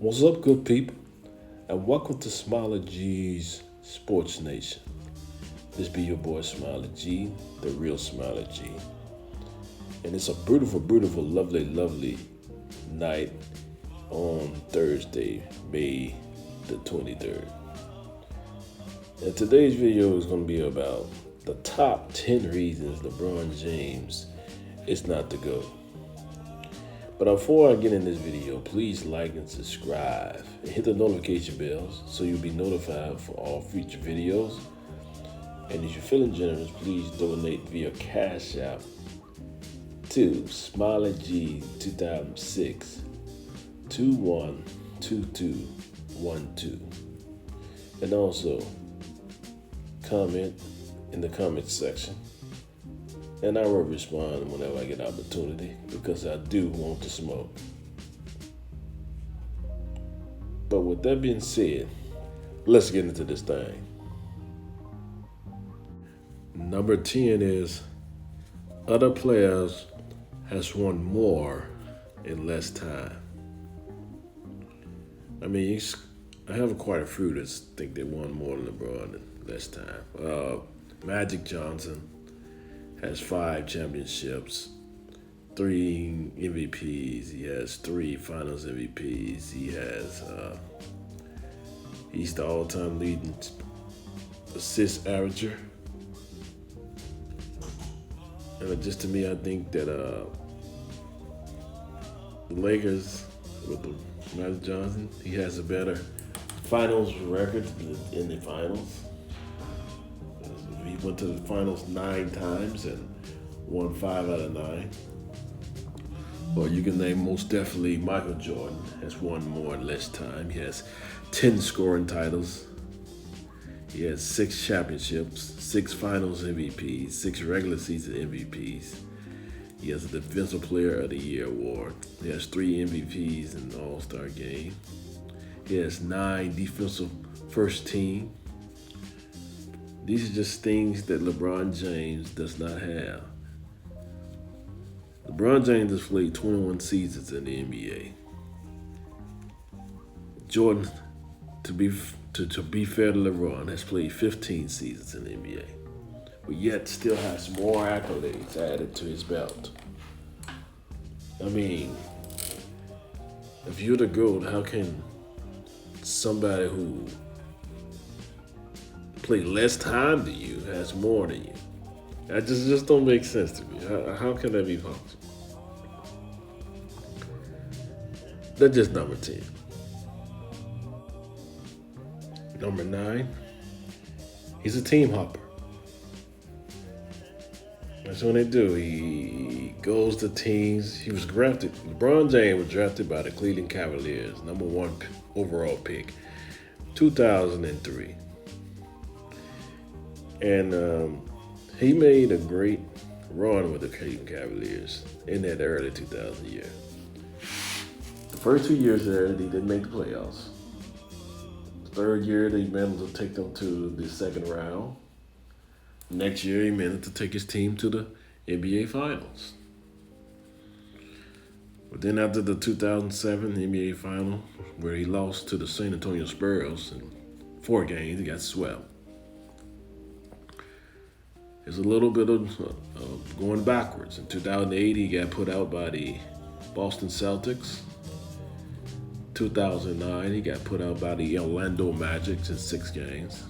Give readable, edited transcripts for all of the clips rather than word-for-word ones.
What's up, good people? And welcome to Smiler G's Sports Nation. This be your boy Smiler G, the real Smiler G. And it's a beautiful, lovely night on Thursday, May the 23rd. And today's video is going to be about the top 10 reasons LeBron James is not the GOAT. But before I get in this video, please like and subscribe and hit the notification bells so you'll be notified for all future videos. And if you're feeling generous, please donate via Cash App to SmileyG 2006 212212. And also comment in the comment section. And I will respond whenever I get an opportunity because I do want to smoke. But with that being said, let's get into this thing. Number 10 is other players has won more in less time. I mean, I have quite a few that think they won more than LeBron in less time. Magic Johnson has 5 championships, 3 MVPs. He has 3 Finals MVPs. He's the all-time leading assist averager. And just to me, I think that the Lakers with the Magic Johnson, he has a better Finals record in the Finals. He went to the finals 9 times and won 5 out of 9. Or you can name most definitely Michael Jordan has won more in less time. He has 10 scoring titles. He has 6 championships, 6 finals MVPs, 6 regular season MVPs. He has a Defensive Player of the Year award. He has 3 MVPs in the All-Star game. He has 9 defensive first team. These are just things that LeBron James does not have. LeBron James has played 21 seasons in the NBA. Jordan, to be fair to LeBron, has played 15 seasons in the NBA, but yet still has more accolades added to his belt. I mean, if you're the GOAT, how can somebody who play less time than you has more than you? That just don't make sense to me. How can that be possible? That's just number 10. Number 9, he's a team hopper. That's what they do. He goes to teams. He was drafted. LeBron James was drafted by the Cleveland Cavaliers, number 1 overall pick, 2003. And he made a great run with the Cleveland Cavaliers in that early 2000 year. The first 2 years there, they didn't make the playoffs. The third year, they managed to take them to the second round. Next year, he managed to take his team to the NBA Finals. But then after the 2007 NBA Final, where he lost to the San Antonio Spurs in 4 games, he got swept. There's a little bit of going backwards. In 2008, he got put out by the Boston Celtics. 2009, he got put out by the Orlando Magic in 6 games.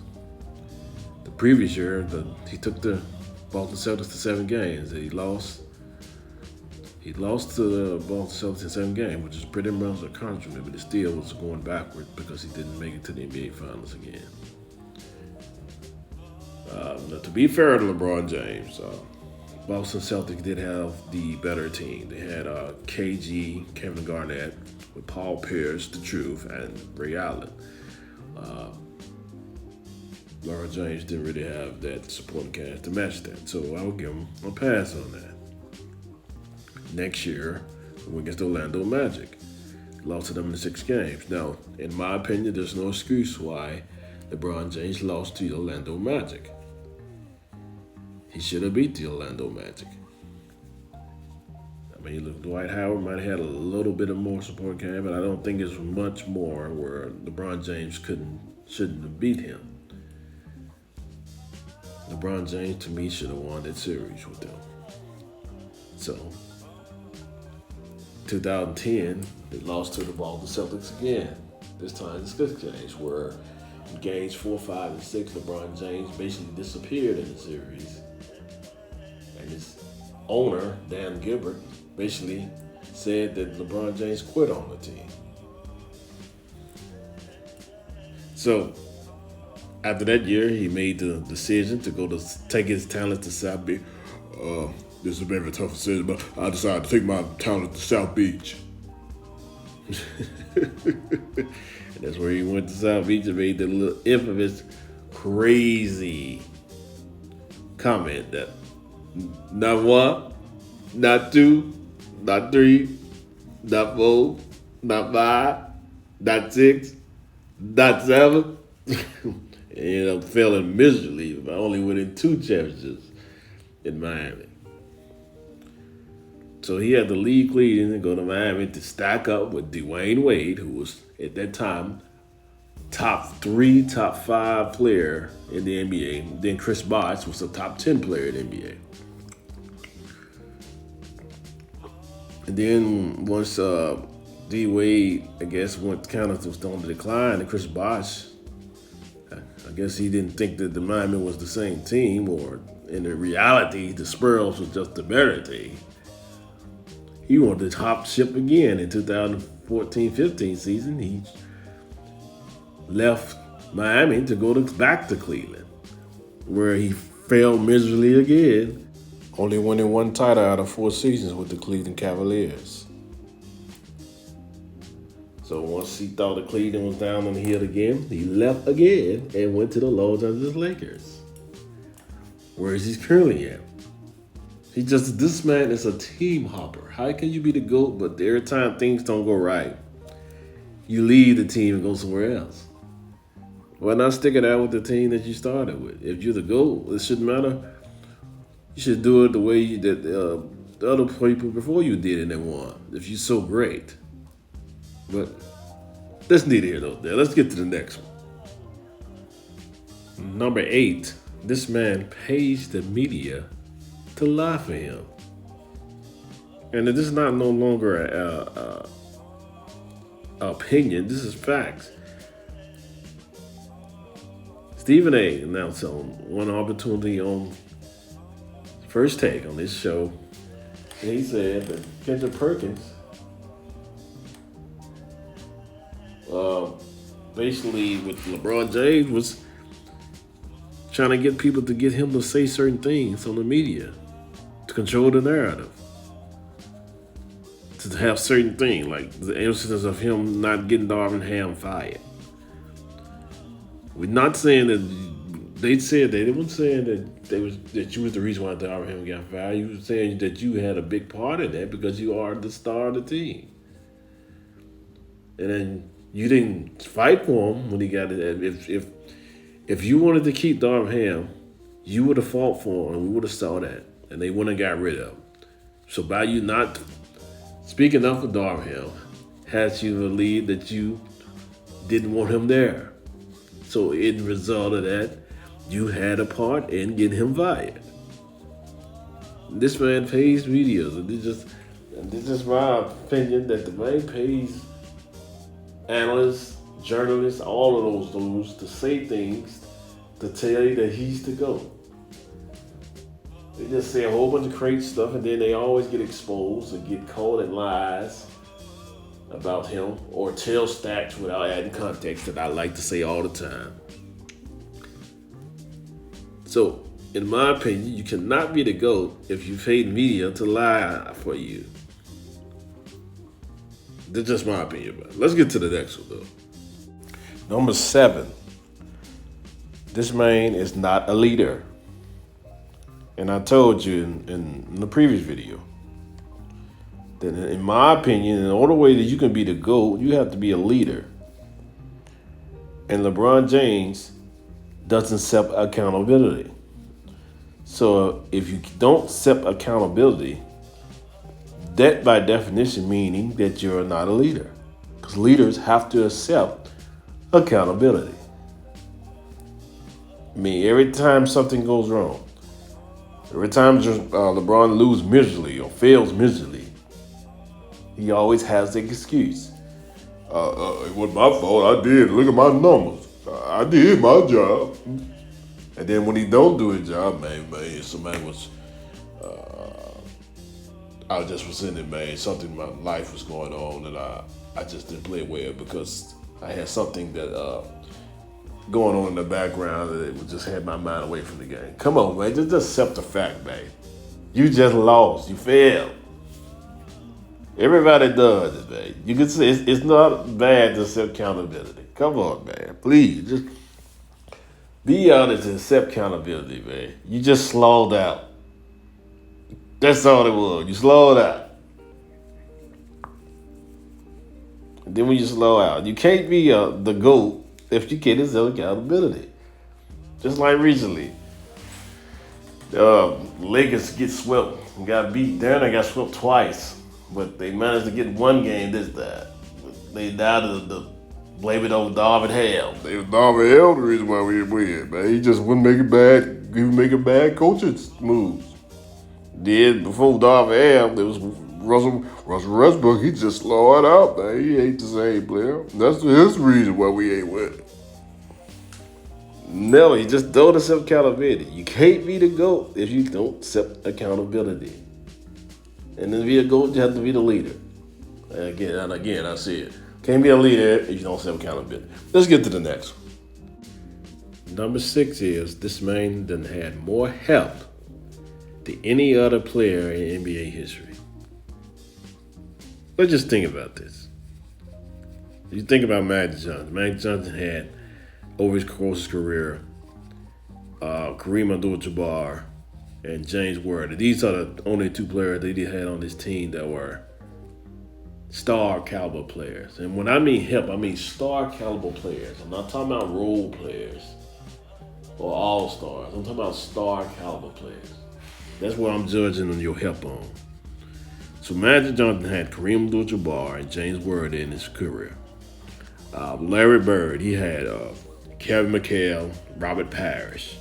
The previous year, he took the Boston Celtics to 7 games. He lost to the Boston Celtics in 7 games, which is pretty much a accomplishment, but it still was going backwards because he didn't make it to the NBA Finals again. To be fair to LeBron James, Boston Celtics did have the better team. They had KG, Kevin Garnett, with Paul Pierce, the Truth, and Ray Allen. LeBron James didn't really have that supporting cast to match that, so I would give him a pass on that. Next year, we went against the Orlando Magic. Lost to them in 6 games. Now, in my opinion, there's no excuse why LeBron James lost to the Orlando Magic. He should have beat the Orlando Magic. I I mean, look, Dwight Howard might have had a little bit of more support came, but I don't think it's much more where LeBron James shouldn't have beat him. LeBron James to me should have won that series with them. So 2010, they lost to the Boston Celtics again. This time it's this case where in games 4, 5, and 6, LeBron James basically disappeared in the series. And his owner, Dan Gilbert, basically said that LeBron James quit on the team. So after that year, he made the decision to go to take his talent to South Beach. This is a very tough decision, but I decided to take my talent to South Beach. And that's where he went to South Beach and made the little infamous, crazy comment that not one, not two, not three, not four, not five, not six, not seven. And I'm failing miserably by only winning 2 championships in Miami. So he had to leave Cleveland and go to Miami to stack up with Dwayne Wade, who was at that time top 3, top 5 player in the NBA. Then Chris Bosh was a top 10 player in the NBA. And then once D Wade, I guess, went kind of was on the decline, and Chris Bosh, I guess he didn't think that the Miami was the same team, or in the reality, the Spurs was just a better team. He wanted to top ship again in 2014-15 season. He left Miami to go back to Cleveland, where he failed miserably again, only winning 1 title out of 4 seasons with the Cleveland Cavaliers. So once he thought that Cleveland was down on the hill again, he left again and went to the Los Angeles Lakers, where he's currently at. This man is a team hopper. How can you be the GOAT, but every time things don't go right, you leave the team and go somewhere else? Why not stick it out with the team that you started with? If you're the GOAT, it shouldn't matter. You should do it the way that the other people before you did and they won, if you're so great. But that's neither here nor there. Let's get to the next one. Number 8, this man pays the media to lie for him. And this is not no longer an opinion. This is facts. Stephen A. announced on one opportunity on First Take on this show, and he said that Kendrick Perkins basically with LeBron James was trying to get people to get him to say certain things on the media to control the narrative, to have certain things like the instance of him not getting Darvin Ham fired. We're not saying that they said that. They weren't saying that you was the reason why Darvin Ham got fired. You were saying that you had a big part in that because you are the star of the team. And then you didn't fight for him when he got it. If you wanted to keep Darvin Ham, you would have fought for him, and we would have saw that, and they wouldn't have got rid of him. So by you not speaking up for Darvin Ham, has you believe that you didn't want him there. So in result of that, you had a part in getting him fired. This man pays media. This is my opinion that the man pays analysts, journalists, all of those dudes to say things to tell you that he's the GOAT. They just say a whole bunch of crazy stuff, and then they always get exposed and get caught in lies about him, or tell stats without adding context that I like to say all the time. So, in my opinion, you cannot be the GOAT if you paid media to lie for you. That's just my opinion, but let's get to the next one, though. Number 7. This man is not a leader. And I told you in the previous video that in my opinion, in order way that you can be the GOAT, you have to be a leader. And LeBron James doesn't set accountability. So if you don't set accountability, That by definition meaning that you're not a leader. Because leaders have to accept accountability. I mean, every time something goes wrong, every time LeBron loses miserably or fails miserably, he always has the excuse. It wasn't my fault. I did. Look at my numbers. I did my job. And then when he don't do his job, man, somebody was, I just was in it, man. Something in my life was going on, and I just didn't play well because I had something that going on in the background that it would just had my mind away from the game. Come on, man, just accept the fact, man. You just lost. You failed. Everybody does it, man. You can say it's not bad to accept accountability. Come on, man. Please, just be honest and accept accountability, man. You just slowed out. That's all it was. You slowed out. And then when you slow out, you can't be the GOAT if you can't accept accountability. Just like recently, Lakers get swept and got beat down. They got swept twice, but they managed to get one game this time. They died to blame it on Darvin Ham. They was Darvin Ham the reason why we didn't win, man. He just wouldn't make it bad. He was making bad coaching moves. Then before Darvin Ham, there was Russell Westbrook. He just slowed it out, man. He ain't the same player. That's his reason why we ain't winning. No, you just don't accept accountability. You can't be the GOAT if you don't accept accountability. And to be a GOAT, you have to be the leader. And again, I see it. Can't be a leader if you don't accept accountability. Let's get to the next one. Number 6 is this man done had more help than any other player in NBA history. Let's just think about this. You think about Magic Johnson. Magic Johnson had, over his course of his career, Kareem Abdul-Jabbar and James Worthy. These are the only 2 players that he had on his team that were star caliber players. And when I mean help, I mean star caliber players. I'm not talking about role players or all stars. I'm talking about star caliber players. That's what I'm judging on your help on. So Magic Johnson had Kareem Abdul-Jabbar and James Worthy in his career. Larry Bird, he had Kevin McHale, Robert Parrish.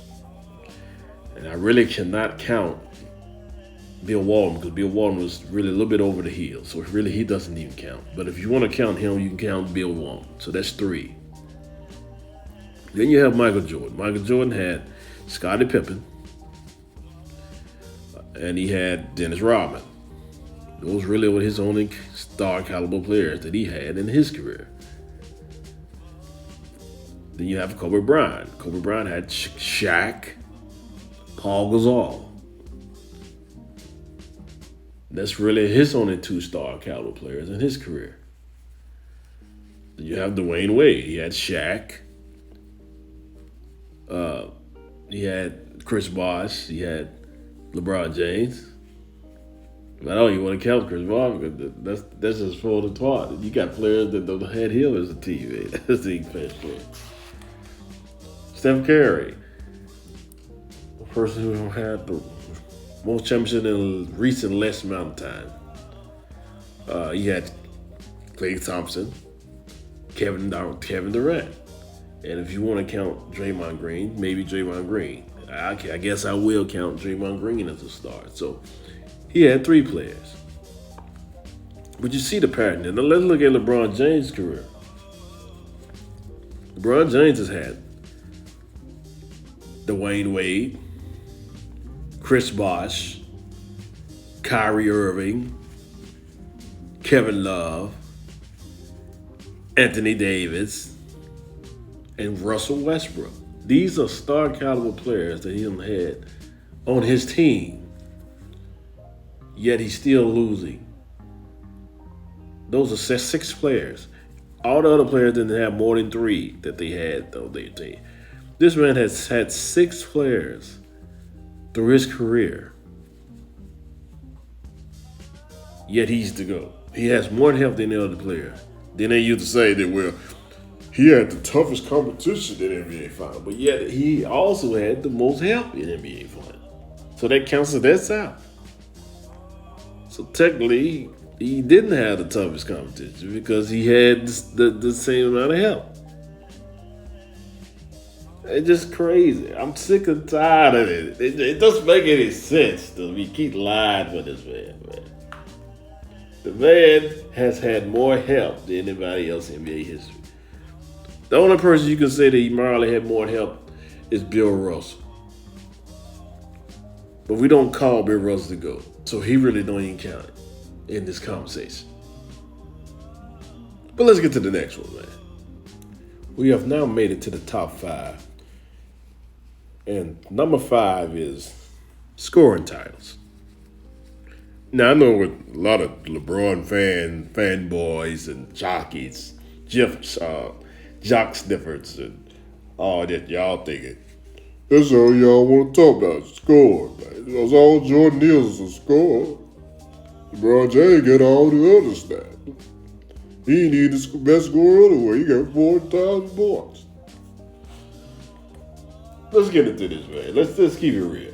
And I really cannot count Bill Walton because Bill Walton was really a little bit over the hill. So really he doesn't even count. But if you want to count him, you can count Bill Walton. So that's 3. Then you have Michael Jordan. Michael Jordan had Scottie Pippen. And he had Dennis Rodman. Those really were his only star caliber players that he had in his career. Then you have Kobe Bryant. Kobe Bryant had Shaq, Paul Gasol. That's really his only 2 star caliber players in his career. Then you have Dwayne Wade. He had Shaq. He had Chris Bosh. He had LeBron James. I don't even want to count Chris Bosh because that's just full of twat. You got players that don't had him as a team, man. That's the best player. Steph Curry, the person who had the most championships in a recent less amount of time. He had Klay Thompson, Kevin Durant. And if you want to count Draymond Green, maybe Draymond Green. I guess I will count Draymond Green as a star. So he had 3 players. But you see the pattern. Now let's look at LeBron James' career. LeBron James has had Dwayne Wade, Chris Bosh, Kyrie Irving, Kevin Love, Anthony Davis, and Russell Westbrook. These are star caliber players that he had on his team, yet he's still losing. Those are 6 players. All the other players didn't have more than 3 that they had on their team. This man has had 6 players through his career, yet he's the GOAT. He has more help than the other players. Then they used to say that, well, he had the toughest competition in NBA Finals, but yet he also had the most help in NBA Finals. So that cancels that out. So technically, he didn't have the toughest competition because he had the same amount of help. It's just crazy. I'm sick and tired of it. It doesn't make any sense to we keep lying for this man. The man has had more help than anybody else in NBA history. The only person you can say that he morally had more help is Bill Russell. But we don't call Bill Russell the GOAT. So he really don't even count it in this conversation. But let's get to the next one, man. We have now made it to the top 5. And number 5 is scoring titles. Now, I know with a lot of LeBron fanboys and jockeys, jock sniffers and all that, y'all thinking, that's all y'all want to talk about, scoring, man. That's all Jordan is a score. LeBron James get all the other stuff. He need the best scorer anyway. He got 40,000 points. Let's get into this, man. Let's just keep it real.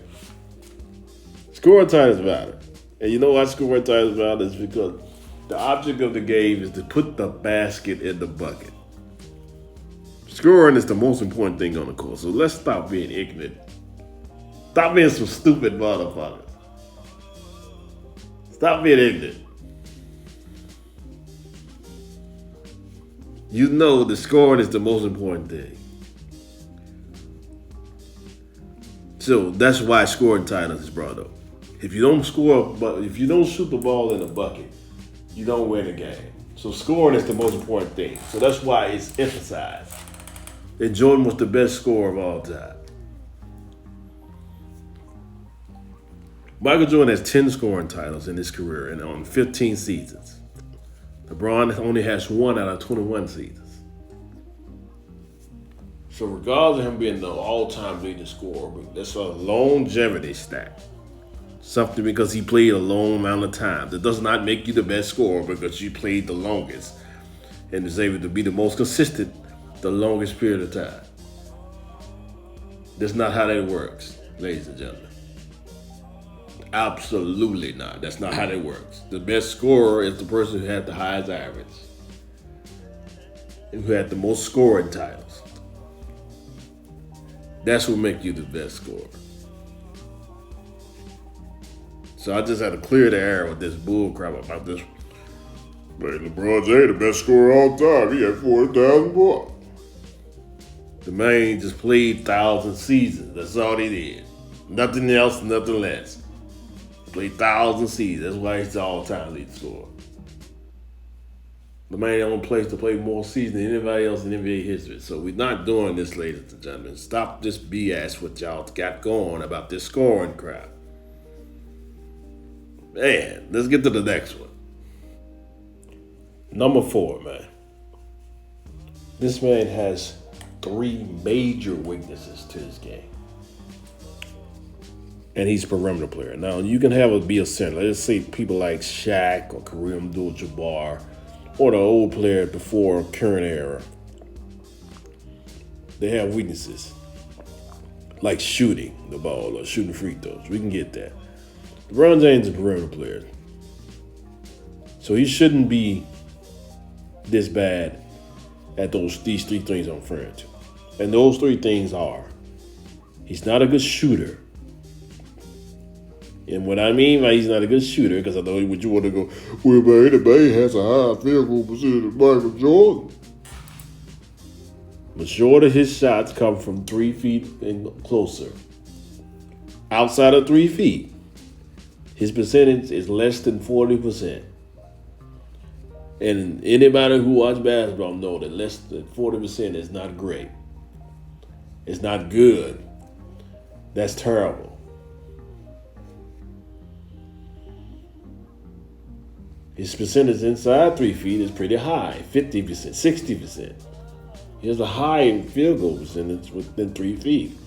Scoring titles matter. And you know why scoring titles matter? Is because the object of the game is to put the basket in the bucket. Scoring is the most important thing on the court. So let's stop being ignorant. Stop being some stupid motherfuckers. Stop being ignorant. You know the scoring is the most important thing. So that's why scoring titles is brought up. If you don't score, but if you don't shoot the ball in the bucket, you don't win the game. So scoring is the most important thing. So that's why it's emphasized. And Jordan was the best scorer of all time. Michael Jordan has 10 scoring titles in his career and on 15 seasons. LeBron only has 1 out of 21 seasons. So regardless of him being the all-time leading scorer, that's a longevity stat. Something because he played a long amount of time. That does not make you the best scorer because you played the longest and is able to be the most consistent the longest period of time. That's not how that works, ladies and gentlemen. Absolutely not. That's not how that works. The best scorer is the person who had the highest average and who had the most scoring titles. That's what makes you the best scorer. So I just had to clear the air with this bull crap about this. Man, LeBron James, the best scorer all time. He had 40,000 points. The man just played 1,000 seasons. That's all he did. Nothing else, nothing less. Played 1,000 seasons. That's why he's the all-time leading scorer. The man only plays to play more seasons than anybody else in NBA history. So we're not doing this, ladies and gentlemen. Stop this BS what y'all got going about this scoring crap. Man, let's get to the next one. Number 4, man. This man has 3 major weaknesses to his game. And he's a perimeter player. Now, you can be a center. Let's say people like Shaq or Kareem Abdul-Jabbar or the old player before current era. They have weaknesses. Like shooting the ball or shooting free throws. We can get that. LeBron James is a perimeter player. So he shouldn't be this bad at these 3 things I'm referring to. And those 3 things are, he's not a good shooter. And what I mean by he's not a good shooter, because I know what you want to go, well, man, anybody has a higher field goal percentage than Michael Jordan. Majority of his shots come from 3 feet and closer. Outside of 3 feet, his percentage is less than 40%. And anybody who watches basketball know that less than 40% is not great. It's not good. That's terrible. His percentage inside 3 feet is pretty high, 50%, 60%. He has a high field goal percentage within 3 feet.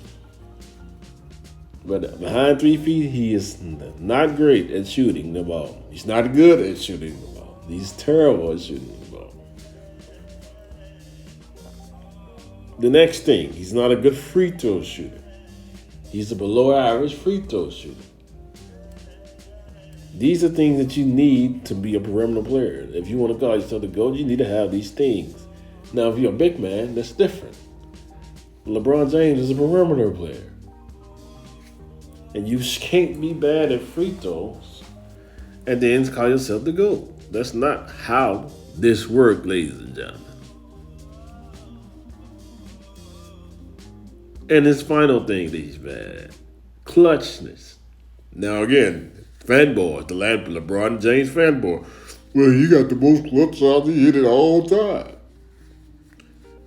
But behind 3 feet, he is not great at shooting the ball. He's not good at shooting the ball. He's terrible at shooting the ball. The next thing, he's not a good free throw shooter. He's a below average free throw shooter. These are things that you need to be a perimeter player. If you want to call yourself the GOAT, you need to have these things. Now, if you're a big man, that's different. LeBron James is a perimeter player. And you can't be bad at free throws and then call yourself the GOAT. That's not how this works, ladies and gentlemen. And his final thing that he's bad, clutchness. Now again, fanboys, the LeBron James fanboy. Well, he got the most clutch shots. He hit it all the time.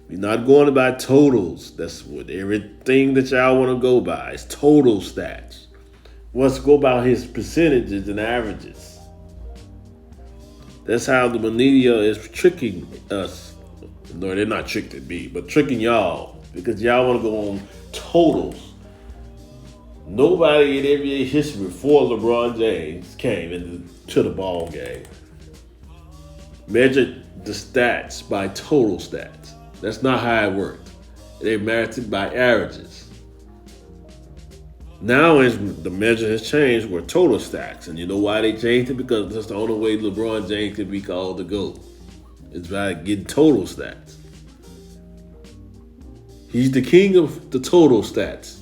We're not going by totals. That's what everything that y'all want to go by. It's total stats. Let's go by his percentages and averages. That's how the media is tricking us. No, they're not tricking me, but tricking y'all because y'all want to go on totals. Nobody in NBA history before LeBron James came into the ball game measured the stats by total stats. That's not how it worked. They measured it by averages. Now the measure has changed where total stats. And you know why they changed it? Because that's the only way LeBron James can be called the GOAT. It's by getting total stats. He's the king of the total stats.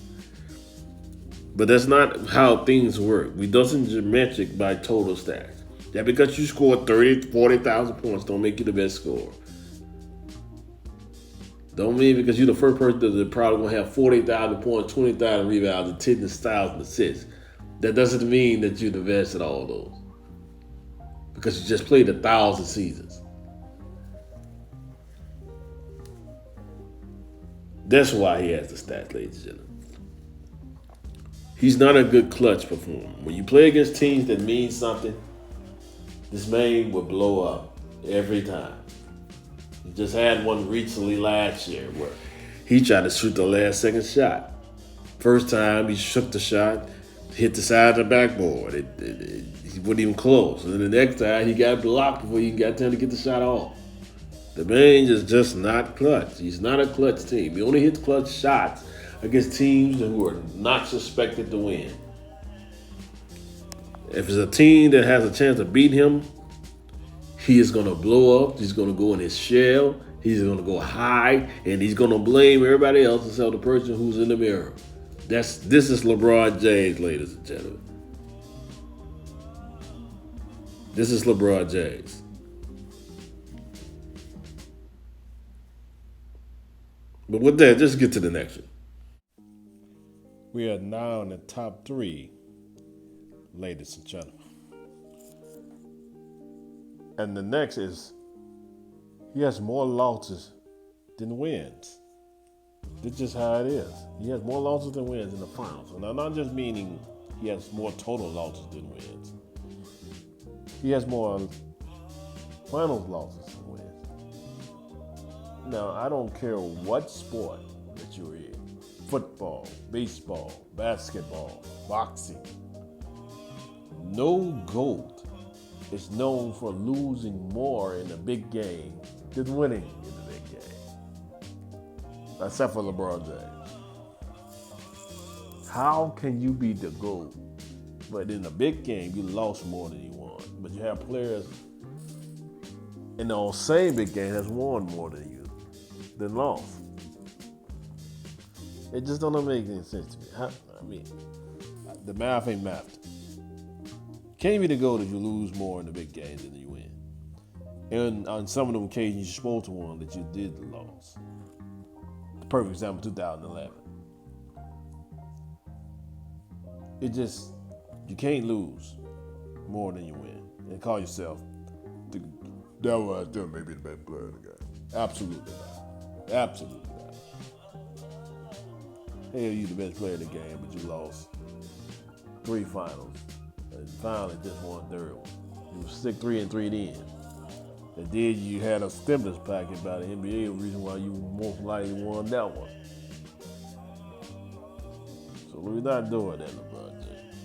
But that's not how things work. We doesn't metric by total stats. That because you scored 30, 40,000 points don't make you the best scorer. Don't mean because you're the first person that probably going to have 40,000 points, 20,000 rebounds, and 10,000 assists. That doesn't mean that you're the best at all those. Because you just played 1,000 seasons. That's why he has the stats, ladies and gentlemen. He's not a good clutch performer. When you play against teams that mean something, this man will blow up every time. He just had one recently last year where he tried to shoot the last second shot. First time he shook the shot, hit the side of the backboard. He wasn't even close. And then the next time he got blocked before he got time to get the shot off. The man is just not clutch. He's not a clutch team. He only hits clutch shots against teams who are not suspected to win. If it's a team that has a chance to beat him, he is going to blow up. He's going to go in his shell. He's going to go high, and he's going to blame everybody else except the person who's in the mirror. This is LeBron James, ladies and gentlemen. This is LeBron James. But with that, just get to the next one. We are now in the top 3, ladies and gentlemen. And the next is, he has more losses than wins. That's just how it is. He has more losses than wins in the finals. And I'm not just meaning he has more total losses than wins. He has more finals losses than wins. Now, I don't care what sport that you're in. Football, baseball, basketball, boxing. No GOAT is known for losing more in a big game than winning in the big game. Except for LeBron James. How can you be the GOAT, but in a big game you lost more than you won? But you have players in the same big game that's won more than you, than lost. It just don't make any sense to me. The math ain't math. Can't be the GOAT if you lose more in the big games than you win. And on some of them occasions, you're supposed to win that you did lose. Perfect example, 2011. You can't lose more than you win and call yourself that was still maybe the best player in the game. Absolutely not. Absolutely not. Hell, you the best player in the game, but you lost 3 finals. And finally just won 3rd one. You was 6-3-3 then. And then you had a stimulus package by the NBA, the reason why you most likely won that one. So we're not doing that, LeBron James.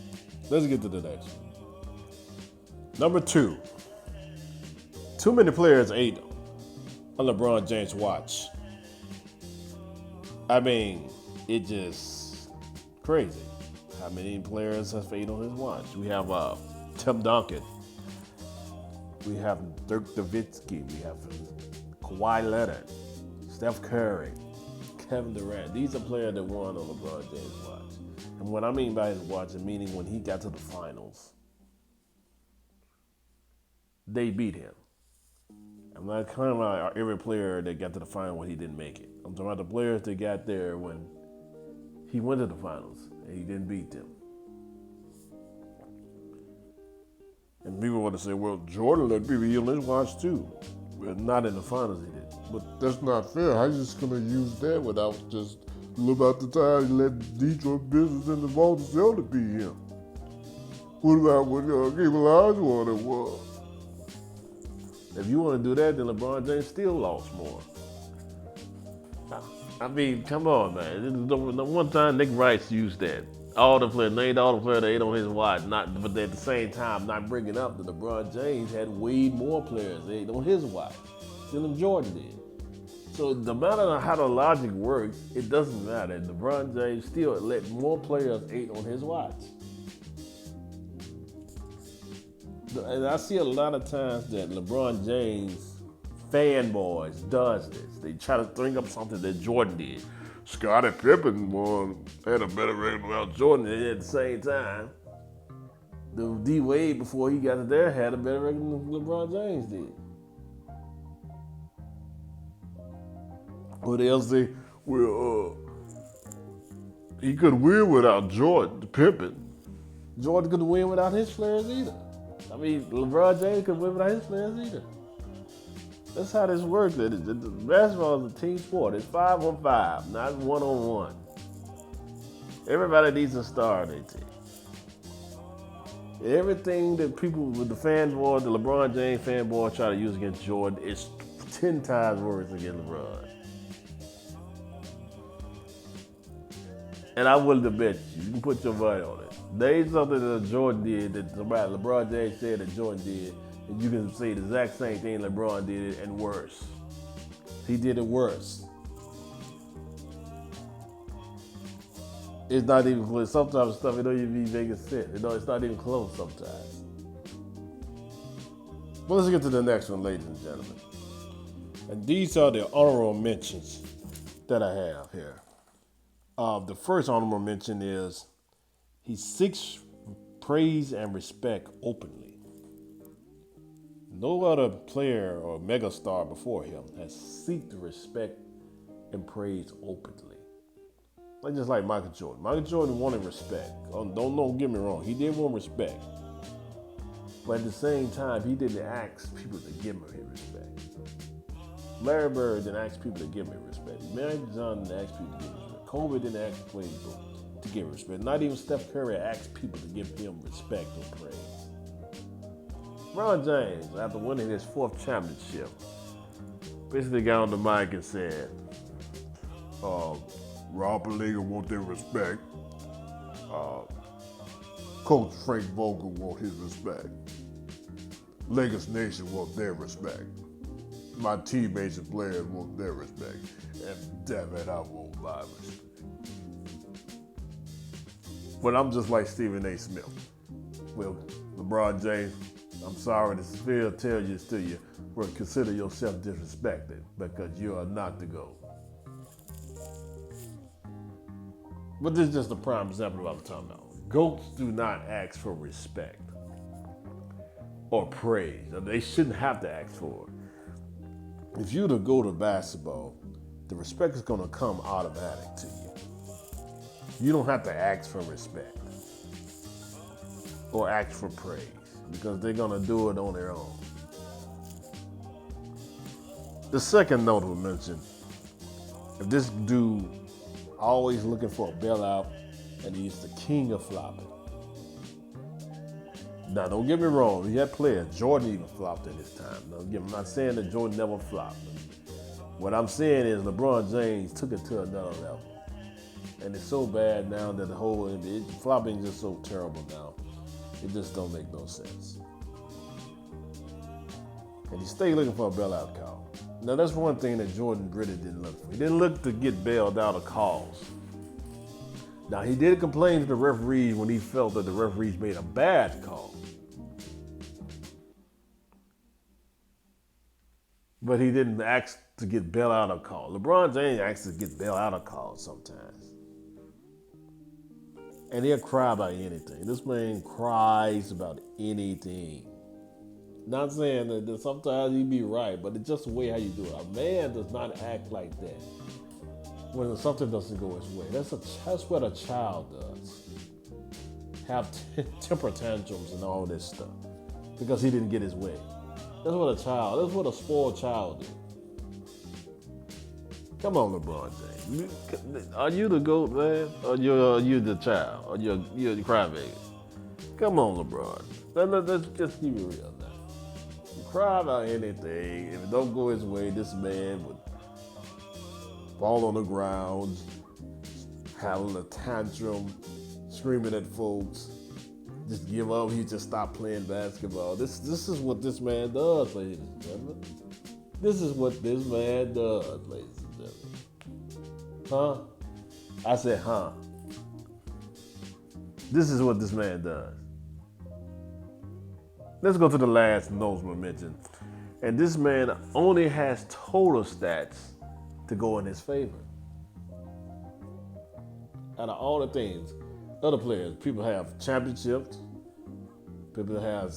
Let's get to the next one. Number 2. Too many players ate on LeBron James' watch. I mean, it just crazy how many players have ate on his watch. We have Tim Duncan. We have Dirk Nowitzki. We have Kawhi Leonard, Steph Curry, Kevin Durant. These are players that won on LeBron James' watch. And what I mean by his watch, meaning when he got to the finals, they beat him. I'm not talking about every player that got to the final when he didn't make it. I'm talking about the players that got there when he went to the finals and he didn't beat them. And people want to say, well, Jordan let people on his watch too. But not in the finals he did. But that's not fair. How you just going to use that without just about the time you let Detroit Pistons and the Boston Celtics beat him? What about what Game Olajuwon it was? If you want to do that, then LeBron James still lost more. I mean, come on, man. The one time Nick Rice used that. Named all the players that ate on his watch, but at the same time, not bringing up that LeBron James had way more players that ate on his watch than Jordan did. So no matter how the logic works, it doesn't matter. LeBron James still let more players ate on his watch. And I see a lot of times that LeBron James fanboys does this. They try to bring up something that Jordan did. Scottie Pippen had a better record without Jordan, and at the same time, the D Wade before he got to there had a better record than LeBron James did. Or they'll say, well, he could win without Jordan, Pippen. Jordan couldn't win without his players either. I mean, LeBron James couldn't win without his players either. That's how this works. Basketball is a team sport. It's 5-on-5, not 1-on-1. Everybody needs a star on their team. Everything that people with the fanboy, the LeBron James fanboy try to use against Jordan is 10 times worse against LeBron. And I'm willing to bet you can put your money on it. There ain't something that Jordan did that LeBron James said that Jordan did, and you can say the exact same thing LeBron did and worse. He did it worse. It's not even close. Sometimes stuff, it don't even be making sense. It's not even close sometimes. But let's get to the next one, ladies and gentlemen. And these are the honorable mentions that I have here. The first honorable mention is he seeks praise and respect openly. No other player or megastar before him has sought respect and praise openly. Just like Michael Jordan. Michael Jordan wanted respect. Don't get me wrong. He did want respect. But at the same time, he didn't ask people to give him his respect. Larry Bird didn't ask people to give him respect. Magic Johnson didn't ask people to give him respect. Kobe didn't ask players to give him respect. Not even Steph Curry asked people to give him respect or praise. LeBron James, after winning his 4th championship, basically got on the mic and said, Rob Pelinka want their respect. Coach Frank Vogel want his respect. Lakers Nation want their respect. My teammates and players want their respect. And damn it, I want my respect. But I'm just like Stephen A. Smith. Well, LeBron James, I'm sorry to tell this to you, but consider yourself disrespected because you are not the GOAT. But this is just a prime example of what I'm talking about. GOATs do not ask for respect or praise. They shouldn't have to ask for it. If you're the GOAT of basketball, the respect is going to come automatic to you. You don't have to ask for respect or ask for praise because they're going to do it on their own. The second notable mention, if this dude always looking for a bailout and he's the king of flopping. Now, don't get me wrong. He had players. Jordan even flopped in his time. I'm not saying that Jordan never flopped. What I'm saying is LeBron James took it to another level. And it's so bad now that the whole flopping is just so terrible now. It just don't make no sense. And he stayed looking for a bailout call. Now, that's one thing that Jordan really didn't look for. He didn't look to get bailed out of calls. Now, he did complain to the referees when he felt that the referees made a bad call. But he didn't ask to get bailout or call. LeBron James asks to get bailout or call sometimes. And he'll cry about anything. This man cries about anything. Not saying that sometimes he be right, but it's just the way how you do it. A man does not act like that when something doesn't go his way. That's what a child does. Have temper tantrums and all this stuff because he didn't get his way. That's what a spoiled child do. Come on, LeBron James. Are you the GOAT, man? Or you the child? Or you're the crybaby? Come on, LeBron. Let's just keep it real now. You cry about anything. If it don't go his way, this man would fall on the ground, having a tantrum, screaming at folks, just give up. He just stopped playing basketball. This is what this man does, ladies and gentlemen. This is what this man does, ladies and gentlemen. Huh? I said, huh? This is what this man does. Let's go to the last notable mention. And this man only has total stats to go in his favor. Out of all the things, other players, people have championships, people have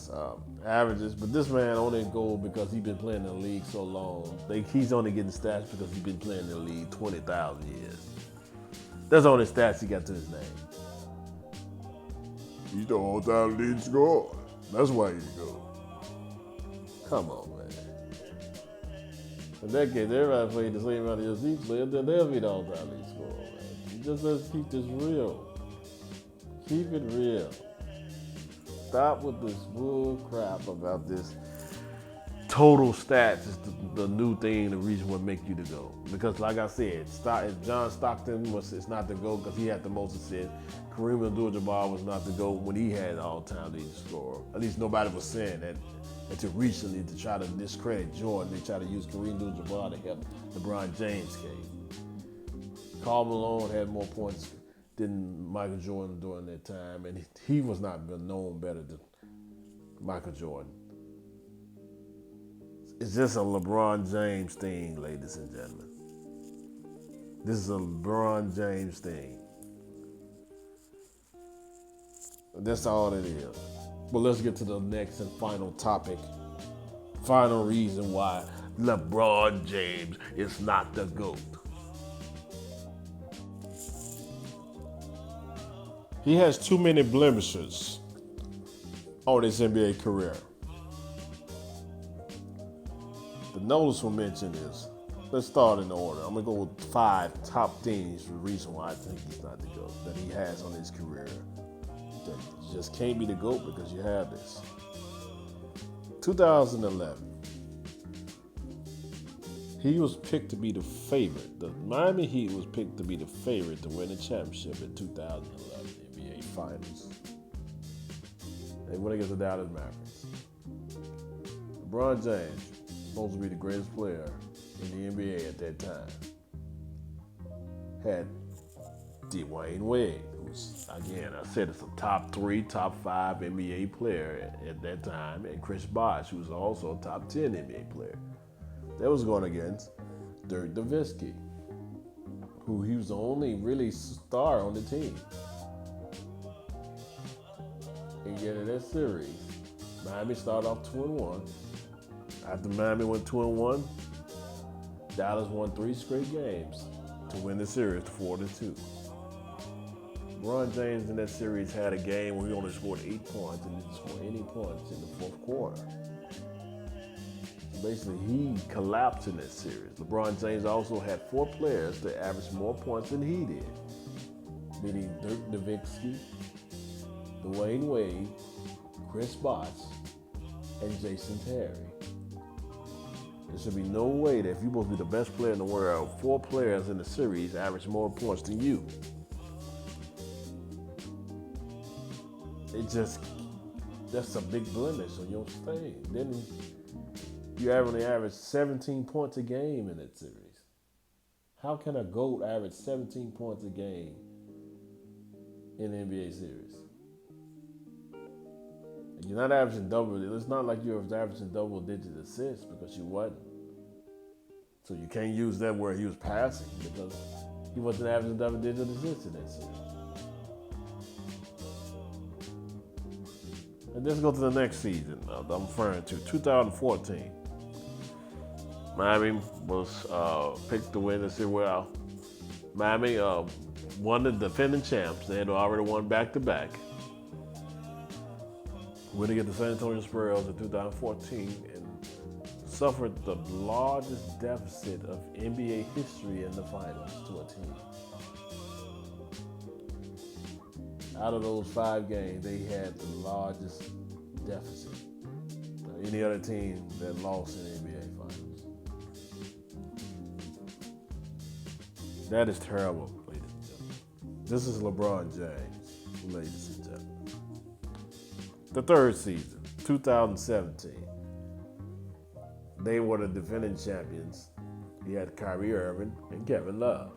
averages, but this man only go because he's been playing in the league so long. He's only getting stats because he's been playing in the league 20,000 years. That's the only stats he got to his name. He's the all-time lead scorer. That's why he go. Come on, man. In that case, everybody played the same amount of years he played, then they'll be the all-time lead scorer, man. Let's keep this real. Keep it real. Stop with this bull crap about this. Total stats is the new thing, the reason what make you the GOAT. Because like I said, John Stockton it's not the GOAT because he had the most assists. Kareem Abdul-Jabbar was not the GOAT when he had all-time leading scorer. At least nobody was saying that until recently to try to discredit Jordan. They try to use Kareem Abdul-Jabbar to help LeBron James case. Karl Malone had more points than Michael Jordan during that time, and he was not known better than Michael Jordan. It's just a LeBron James thing, ladies and gentlemen. This is a LeBron James thing. That's all it is. But let's get to the next and final topic. Final reason why LeBron James is not the GOAT. He has too many blemishes on his NBA career. The noticeable mention is, let's start in order. I'm going to go with 5 top things for the reason why I think he's not the GOAT that he has on his career. That you just can't be the GOAT because you have this. 2011. He was picked to be the favorite. The Miami Heat was picked to be the favorite to win the championship in 2011 NBA Finals. They went against the Dallas Mavericks. LeBron James, supposed to be the greatest player in the NBA at that time, had Dwayne Wade, who's, again, I said it's a top 3, top 5 NBA player at that time, and Chris Bosh, who was also a top 10 NBA player. That was going against Dirk Nowitzki, who he was the only really star on the team. And yet in that series, Miami started off 2-1. After Miami went 2-1, Dallas won 3 straight games to win the series 4-2. LeBron James in that series had a game where he only scored 8 points and didn't score any points in the fourth quarter. Basically, he collapsed in that series. LeBron James also had 4 players that averaged more points than he did, meaning Dirk Nowitzki, Dwayne Wade, Chris Bosh, and Jason Terry. There should be no way that if you're supposed to be the best player in the world, 4 players in the series average more points than you. That's a big blemish on your thing. Then you only average 17 points a game in that series. How can a GOAT average 17 points a game in an NBA series? You're not averaging double. It's not like you're averaging double-digit assists because you wasn't. So you can't use that where he was passing because he wasn't averaging double-digit assists in that series. And let's go to the next season I'm referring to, 2014. Miami was picked to win the series. Well, Miami won the defending champs. They had already won back-to-back. Winning against the San Antonio Spurs in 2014 and suffered the largest deficit of NBA history in the finals to a team. Out of those 5 games, they had the largest deficit of any other team that lost in the NBA finals. That is terrible, ladies and gentlemen. This is LeBron James, ladies and gentlemen. The third season, 2017. They were the defending champions. He had Kyrie Irving and Kevin Love.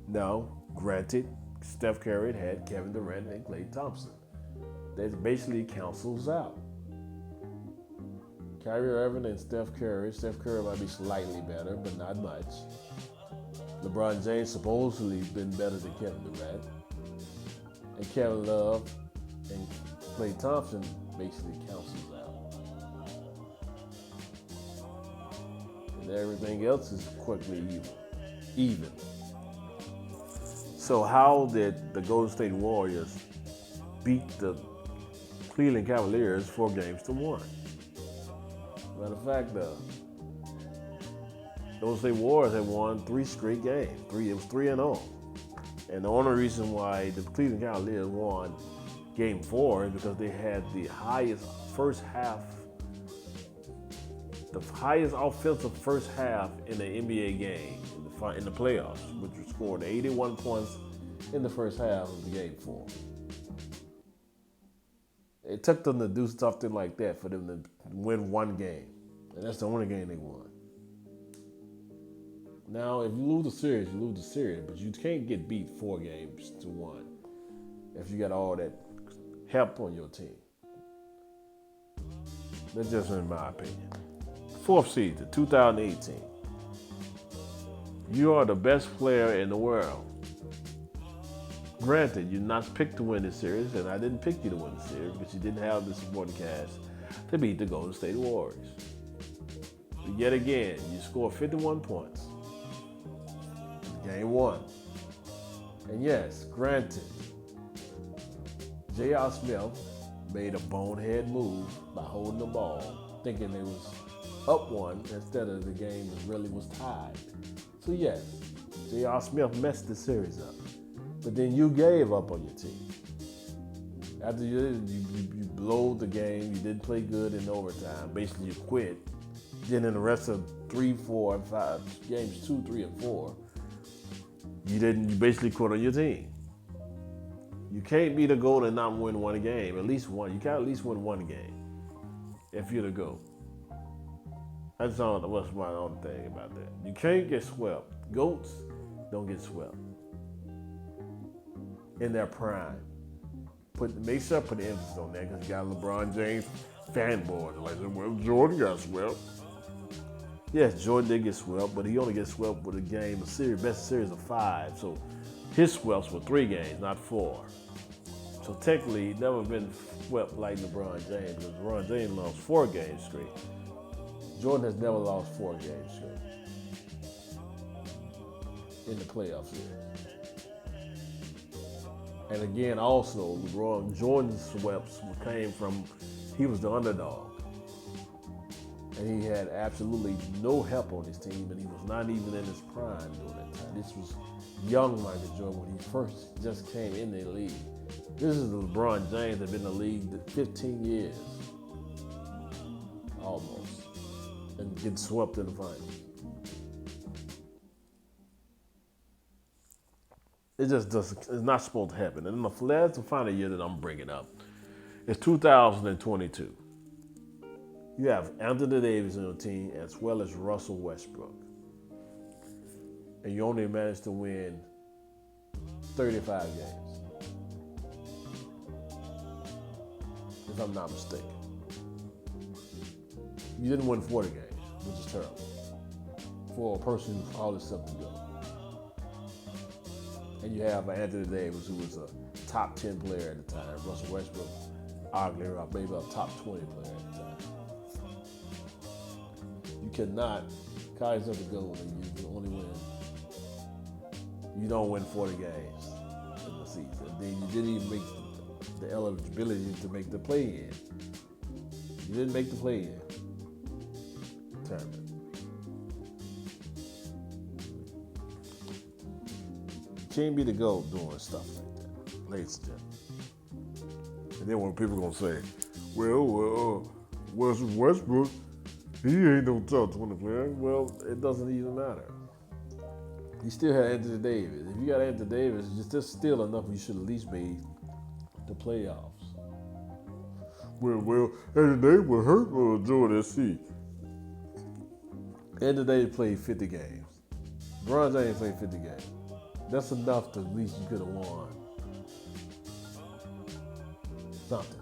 Now, granted, Steph Curry had Kevin Durant and Klay Thompson. That basically cancels out. Kyrie Irving and Steph Curry. Steph Curry might be slightly better, but not much. LeBron James supposedly been better than Kevin Durant. And Kevin Love and Klay Thompson basically cancels out. And everything else is quickly even. So how did the Golden State Warriors beat the Cleveland Cavaliers 4-1? Matter of fact, the Golden State Warriors had won 3 straight games. It was 3-0. And the only reason why the Cleveland Cavaliers won Game 4 is because they had the highest offensive first half in the NBA game in the playoffs, which was scored 81 points in the first half of the Game 4. It took them to do something like that for them to win 1 game, and that's the only game they won. Now, if you lose the series, you lose the series, but you can't get beat 4-1 if you got all that help on your team. That's just in my opinion. 4th season, 2018. You are the best player in the world. Granted, you're not picked to win this series, and I didn't pick you to win the series, but you didn't have the supporting cast to beat the Golden State Warriors. But yet again, you scored 51 points. Game 1. And yes, granted, J.R. Smith made a bonehead move by holding the ball, thinking it was up 1 instead of the game really was tied. So yes, J.R. Smith messed the series up. But then you gave up on your team. After you blow the game, you didn't play good in overtime. Basically, you quit. Then in the rest of 3, 4, and 5 games, 2, 3, and 4, you basically quit on your team. You can't be the GOAT and not win 1 game. At least one. You can't at least win 1 game if you're the GOAT. That's what's my own thing about that. You can't get swept. GOATs don't get swept in their prime. Make sure to put the emphasis on that because you got LeBron James fanboys. Like, well, Jordan got swept. Yes, Jordan did get swept, but he only gets swept with best series of 5. So his sweeps were 3 games, not 4. So technically, he's never been swept like LeBron James because LeBron James lost 4 games straight. Jordan has never lost 4 games straight in the playoff series. And again, also, Jordan's sweeps came from, he was the underdog. And he had absolutely no help on his team, and he was not even in his prime during that time. This was young Michael Jordan when he first just came in the league. This is LeBron James that been in the league 15 years, almost, and getting swept in the finals. It just doesn't, it's not supposed to happen. And that's the final year that I'm bringing up. It's 2022. You have Anthony Davis on your team as well as Russell Westbrook. And you only managed to win 35 games, if I'm not mistaken. You didn't win 40 games, which is terrible. for a person who called himself the GOAT. And you have Anthony Davis, who was a top 10 player at the time. Russell Westbrook, arguably maybe a top 20 player at the time. You cannot call yourself the GOAT and you only win. You don't win 40 games in the season. And then you didn't even make the eligibility to make the play-in. You didn't make the play-in tournament. You can't be the GOAT doing stuff like that, ladies and gentlemen. And then when people gonna say, well, Westbrook, he ain't no top 20 player. Well, it doesn't even matter. You still have Anthony Davis. If you got Anthony Davis, just still enough. You should at least made the playoffs. Well, Anthony Davis would hurt Jordan C. Anthony Davis played 50 games. LeBron James played 50 games. That's enough to at least you could have won something.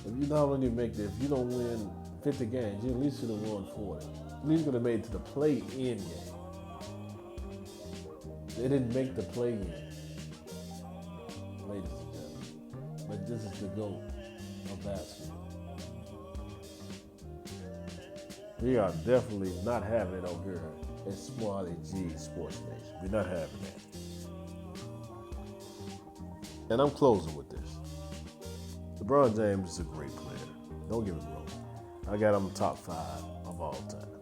If you not only make if you don't win 50 games, you at least should have won 40. At least could have made it to the play-in game. They didn't make the play-in, ladies and gentlemen. But this is the GOAT of basketball. We are definitely not having it over here at Smiley G Sports Nation. We're not having that. And I'm closing with this. LeBron James is a great player. Don't get me wrong. I got him top 5 of all time.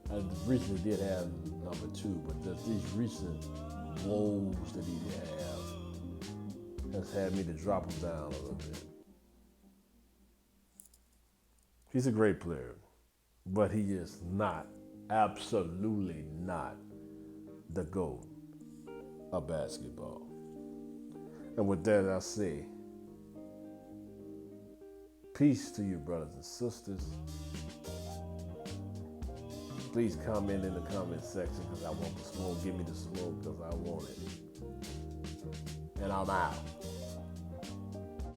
I recently did have number 2, but these recent woes that he has had me to drop him down a little bit. He's a great player, but he is not, absolutely not, the GOAT of basketball. And with that, I say, peace to you, brothers and sisters. Please comment in the comment section because I want the smoke. Give me the smoke because I want it. And I'm out.